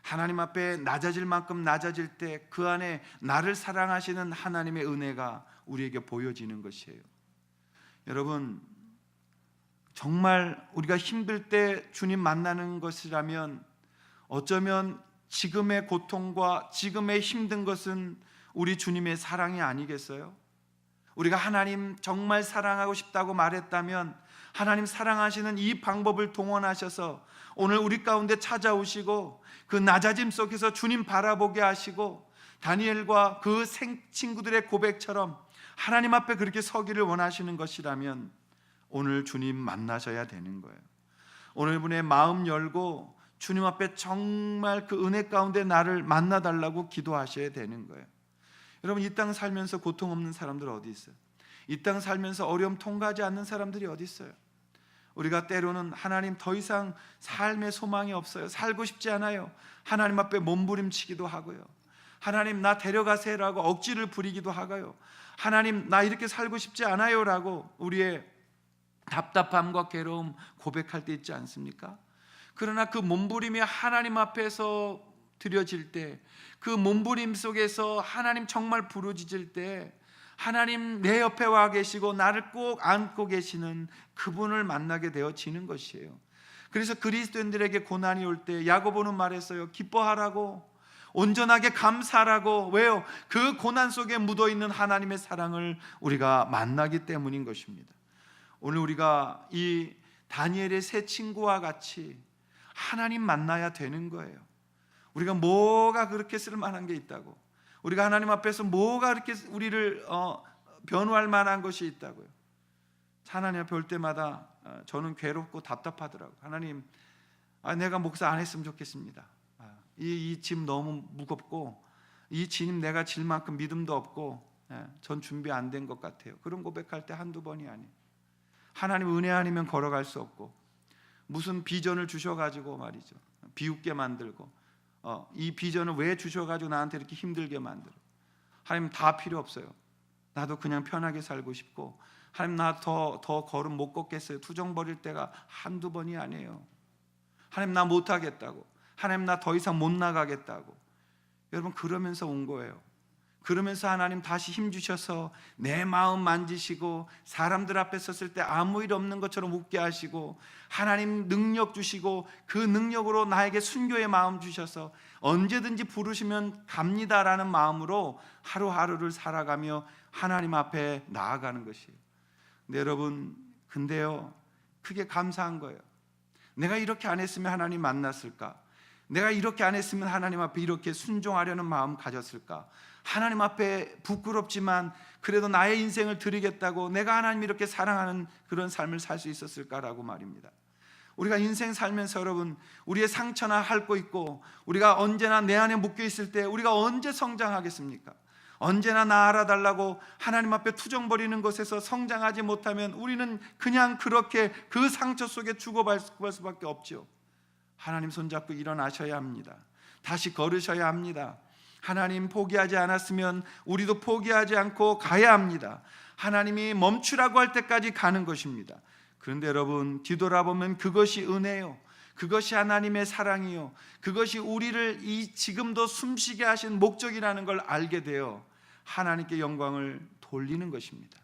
하나님 앞에 낮아질 만큼 낮아질 때 그 안에 나를 사랑하시는 하나님의 은혜가 우리에게 보여지는 것이에요. 여러분, 정말 우리가 힘들 때 주님 만나는 것이라면 어쩌면 지금의 고통과 지금의 힘든 것은 우리 주님의 사랑이 아니겠어요? 우리가 하나님 정말 사랑하고 싶다고 말했다면 하나님 사랑하시는 이 방법을 동원하셔서 오늘 우리 가운데 찾아오시고 그 낮아짐 속에서 주님 바라보게 하시고 다니엘과 그 친구들의 고백처럼 하나님 앞에 그렇게 서기를 원하시는 것이라면 오늘 주님 만나셔야 되는 거예요. 오늘 분의 마음 열고 주님 앞에 정말 그 은혜 가운데 나를 만나달라고 기도하셔야 되는 거예요. 여러분, 이 땅 살면서 고통 없는 사람들 어디 있어요? 이 땅 살면서 어려움 통과하지 않는 사람들이 어디 있어요? 우리가 때로는 하나님 더 이상 삶의 소망이 없어요, 살고 싶지 않아요, 하나님 앞에 몸부림치기도 하고요, 하나님 나 데려가세요라고 억지를 부리기도 하고요, 하나님 나 이렇게 살고 싶지 않아요라고 우리의 답답함과 괴로움 고백할 때 있지 않습니까? 그러나 그 몸부림이 하나님 앞에서 드려질 때, 그 몸부림 속에서 하나님 정말 부르짖을 때 하나님 내 옆에 와 계시고 나를 꼭 안고 계시는 그분을 만나게 되어지는 것이에요. 그래서 그리스도인들에게 고난이 올 때 야고보는 말했어요. 기뻐하라고, 온전하게 감사하라고. 왜요? 그 고난 속에 묻어있는 하나님의 사랑을 우리가 만나기 때문인 것입니다. 오늘 우리가 이 다니엘의 세 친구와 같이 하나님 만나야 되는 거예요. 우리가 뭐가 그렇게 쓸만한 게 있다고, 우리가 하나님 앞에서 뭐가 그렇게 우리를 변호할 만한 것이 있다고요. 하나님 앞에 올 때마다 저는 괴롭고 답답하더라고요. 하나님, 내가 목사 안 했으면 좋겠습니다. 이 짐 너무 무겁고 이 짐 내가 질 만큼 믿음도 없고 전 준비 안 된 것 같아요. 그런 고백할 때 한두 번이 아니에요. 하나님 은혜 아니면 걸어갈 수 없고, 무슨 비전을 주셔가지고 말이죠, 비웃게 만들고, 이 비전을 왜 주셔가지고 나한테 이렇게 힘들게 만들어. 하나님 다 필요 없어요. 나도 그냥 편하게 살고 싶고, 하나님 나 더 걸음 못 걷겠어요. 투정 버릴 때가 한두 번이 아니에요. 하나님 나 못하겠다고, 하나님 나 더 이상 못 나가겠다고. 여러분, 그러면서 온 거예요. 그러면서 하나님 다시 힘 주셔서 내 마음 만지시고, 사람들 앞에 섰을 때 아무 일 없는 것처럼 웃게 하시고, 하나님 능력 주시고 그 능력으로 나에게 순교의 마음 주셔서 언제든지 부르시면 갑니다라는 마음으로 하루하루를 살아가며 하나님 앞에 나아가는 것이에요. 근데 여러분, 근데요, 그게 감사한 거예요. 내가 이렇게 안 했으면 하나님 만났을까? 내가 이렇게 안 했으면 하나님 앞에 이렇게 순종하려는 마음 가졌을까? 하나님 앞에 부끄럽지만 그래도 나의 인생을 드리겠다고 내가 하나님 이렇게 사랑하는 그런 삶을 살 수 있었을까라고 말입니다. 우리가 인생 살면서 여러분, 우리의 상처나 핥고 있고, 우리가 언제나 내 안에 묶여 있을 때 우리가 언제 성장하겠습니까? 언제나 나 알아달라고 하나님 앞에 투정 버리는 것에서 성장하지 못하면 우리는 그냥 그렇게 그 상처 속에 죽어갈 수밖에 없죠. 하나님 손잡고 일어나셔야 합니다. 다시 걸으셔야 합니다. 하나님 포기하지 않았으면 우리도 포기하지 않고 가야 합니다. 하나님이 멈추라고 할 때까지 가는 것입니다. 그런데 여러분, 뒤돌아보면 그것이 은혜요, 그것이 하나님의 사랑이요, 그것이 우리를 이 지금도 숨쉬게 하신 목적이라는 걸 알게 되어 하나님께 영광을 돌리는 것입니다.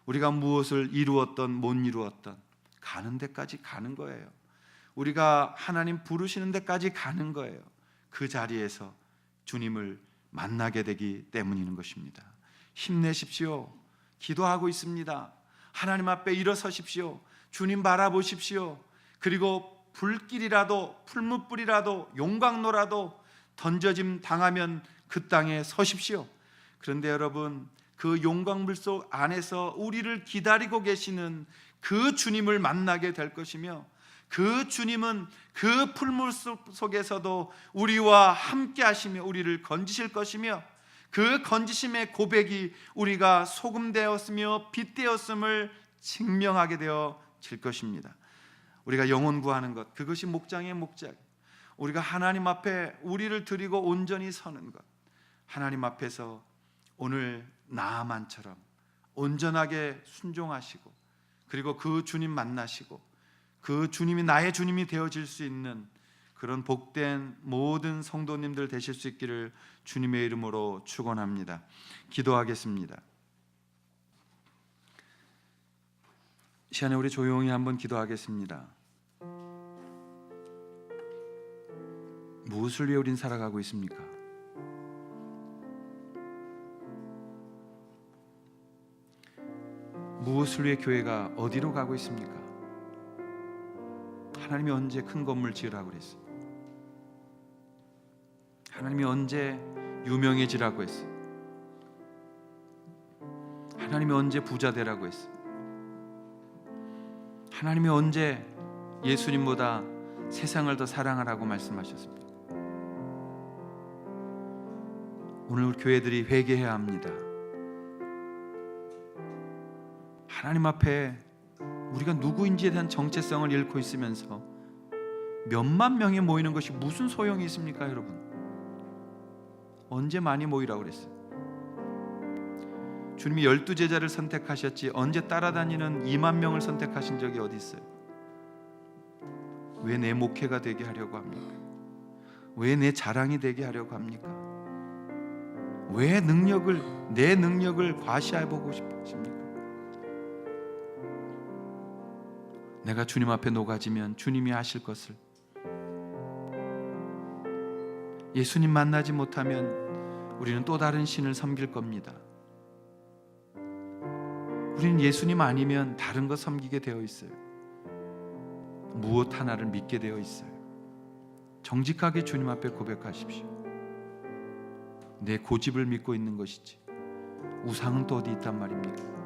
우리가 무엇을 이루었던 못 이루었던 가는 데까지 가는 거예요. 우리가 하나님 부르시는 데까지 가는 거예요. 그 자리에서 주님을 만나게 되기 때문인 것입니다. 힘내십시오. 기도하고 있습니다. 하나님 앞에 일어서십시오. 주님 바라보십시오. 그리고 불길이라도 풀무불이라도 용광로라도 던져짐 당하면 그 땅에 서십시오. 그런데 여러분, 그 용광물 속 안에서 우리를 기다리고 계시는 그 주님을 만나게 될 것이며, 그 주님은 그 풀물 속에서도 우리와 함께 하시며 우리를 건지실 것이며, 그 건지심의 고백이 우리가 소금 되었으며 빛 되었음을 증명하게 되어질 것입니다. 우리가 영혼 구하는 것, 그것이 목장의 목장. 우리가 하나님 앞에 우리를 드리고 온전히 서는 것, 하나님 앞에서 오늘 나아만처럼 온전하게 순종하시고, 그리고 그 주님 만나시고 그 주님이 나의 주님이 되어질 수 있는 그런 복된 모든 성도님들 되실 수 있기를 주님의 이름으로 축원합니다. 기도하겠습니다. 시간에 우리 조용히 한번 기도하겠습니다. 무엇을 위해 우린 살아가고 있습니까? 무엇을 위해 교회가 어디로 가고 있습니까? 하나님이 언제 큰 건물 지으라고 그랬어요? 하나님이 언제 유명해지라고 했어요? 하나님이 언제 부자 되라고 했어요? 하나님이 언제 예수님보다 세상을 더 사랑하라고 말씀하셨습니까? 오늘 우리 교회들이 회개해야 합니다. 하나님 앞에 우리가 누구인지에 대한 정체성을 잃고 있으면서 몇만 명이 모이는 것이 무슨 소용이 있습니까, 여러분? 언제 많이 모이라고 그랬어요? 주님이 12제자를 선택하셨지 언제 따라다니는 2만 명을 선택하신 적이 어디 있어요? 왜 내 목회가 되게 하려고 합니까? 왜 내 자랑이 되게 하려고 합니까? 왜 내 능력을 과시해 보고 싶으십니까? 내가 주님 앞에 녹아지면 주님이 하실 것을, 예수님 만나지 못하면 우리는 또 다른 신을 섬길 겁니다. 우리는 예수님 아니면 다른 거 섬기게 되어 있어요. 무엇 하나를 믿게 되어 있어요. 정직하게 주님 앞에 고백하십시오. 내 고집을 믿고 있는 것이지 우상은 또 어디 있단 말입니까?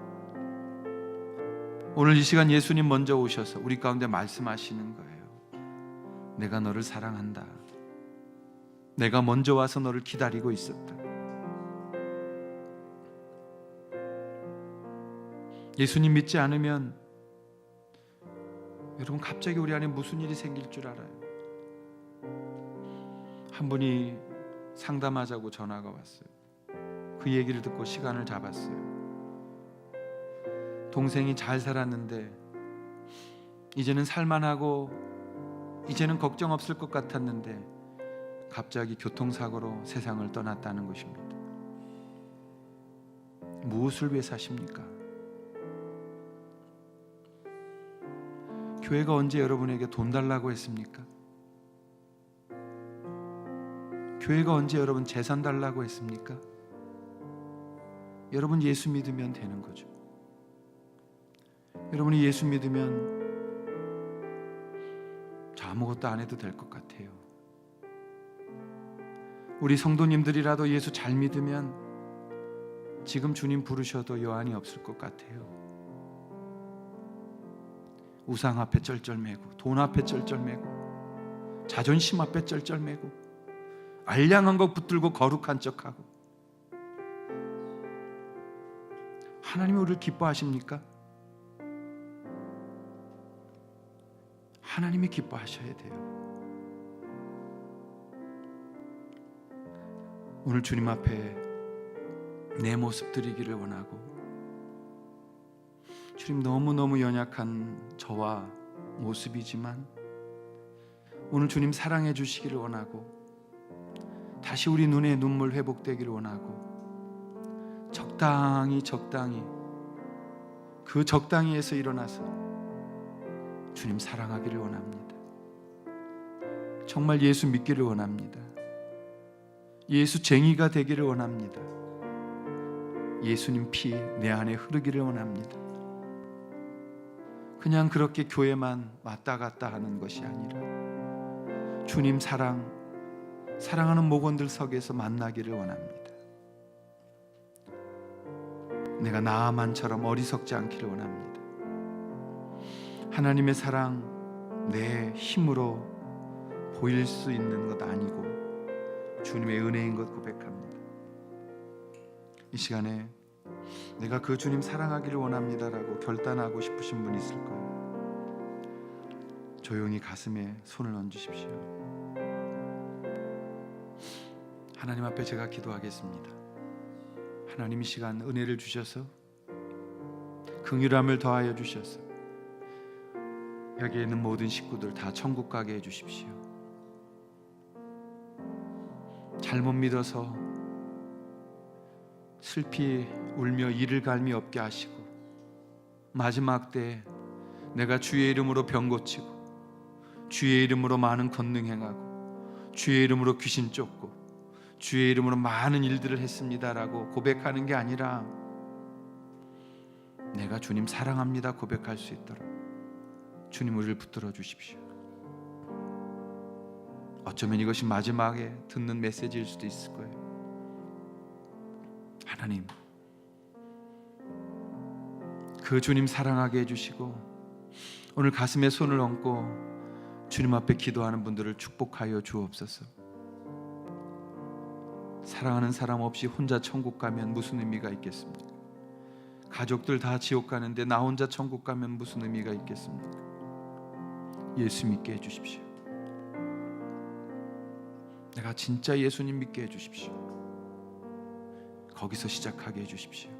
오늘 이 시간 예수님 먼저 오셔서 우리 가운데 말씀하시는 거예요. 내가 너를 사랑한다. 내가 먼저 와서 너를 기다리고 있었다. 예수님 믿지 않으면 여러분 갑자기 우리 안에 무슨 일이 생길 줄 알아요? 한 분이 상담하자고 전화가 왔어요. 그 얘기를 듣고 시간을 잡았어요. 동생이 잘 살았는데 이제는 살만하고 이제는 걱정 없을 것 같았는데 갑자기 교통사고로 세상을 떠났다는 것입니다. 무엇을 위해 사십니까? 교회가 언제 여러분에게 돈 달라고 했습니까? 교회가 언제 여러분 재산 달라고 했습니까? 여러분 예수 믿으면 되는 거죠. 여러분이 예수 믿으면 저 아무것도 안 해도 될 것 같아요. 우리 성도님들이라도 예수 잘 믿으면 지금 주님 부르셔도 여한이 없을 것 같아요. 우상 앞에 쩔쩔매고, 돈 앞에 쩔쩔매고, 자존심 앞에 쩔쩔매고, 알량한 거 붙들고 거룩한 척하고. 하나님이 우리를 기뻐하십니까? 하나님이 기뻐하셔야 돼요. 오늘 주님 앞에 내 모습 드리기를 원하고, 주님 너무너무 연약한 저와 모습이지만 오늘 주님 사랑해 주시기를 원하고, 다시 우리 눈에 눈물 회복되기를 원하고, 적당히 그 적당히에서 일어나서 주님 사랑하기를 원합니다. 정말 예수 믿기를 원합니다. 예수쟁이가 되기를 원합니다. 예수님 피 내 안에 흐르기를 원합니다. 그냥 그렇게 교회만 왔다 갔다 하는 것이 아니라 주님 사랑하는 목원들 속에서 만나기를 원합니다. 내가 나아만처럼 어리석지 않기를 원합니다. 하나님의 사랑 내 힘으로 보일 수 있는 것 아니고 주님의 은혜인 것 고백합니다. 이 시간에 내가 그 주님 사랑하기를 원합니다라고 결단하고 싶으신 분 있을 거예요. 조용히 가슴에 손을 얹으십시오. 하나님 앞에 제가 기도하겠습니다. 하나님 이 시간 은혜를 주셔서 긍휼함을 더하여 주셔서 여기에 있는 모든 식구들 다 천국 가게 해 주십시오. 잘못 믿어서 슬피 울며 이를 갈미 없게 하시고, 마지막 때에 내가 주의 이름으로 병 고치고 주의 이름으로 많은 권능 행하고 주의 이름으로 귀신 쫓고 주의 이름으로 많은 일들을 했습니다라고 고백하는 게 아니라 내가 주님 사랑합니다 고백할 수 있도록 주님 우리를 붙들어 주십시오. 어쩌면 이것이 마지막에 듣는 메시지일 수도 있을 거예요. 하나님, 그 주님 사랑하게 해주시고 오늘 가슴에 손을 얹고 주님 앞에 기도하는 분들을 축복하여 주옵소서. 사랑하는 사람 없이 혼자 천국 가면 무슨 의미가 있겠습니까? 가족들 다 지옥 가는데 나 혼자 천국 가면 무슨 의미가 있겠습니까? 예수 믿게 해주십시오. 내가 진짜 예수님 믿게 해주십시오. 거기서 시작하게 해주십시오.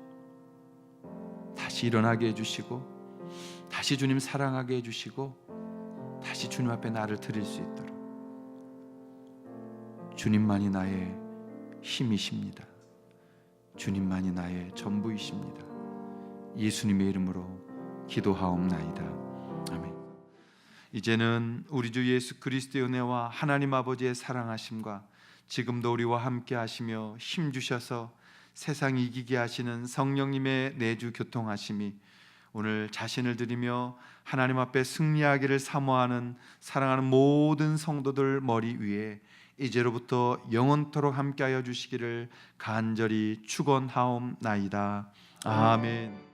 다시 일어나게 해주시고 다시 주님 사랑하게 해주시고 다시 주님 앞에 나를 드릴 수 있도록 주님만이 나의 힘이십니다. 주님만이 나의 전부이십니다. 예수님의 이름으로 기도하옵나이다. 아멘. 이제는 우리 주 예수 그리스도의 은혜와 하나님 아버지의 사랑하심과 지금도 우리와 함께 하시며 힘주셔서 세상 이기게 하시는 성령님의 내주 교통하심이 오늘 자신을 드리며 하나님 앞에 승리하기를 사모하는 사랑하는 모든 성도들 머리 위에 이제로부터 영원토록 함께하여 주시기를 간절히 축원하옵나이다. 아멘.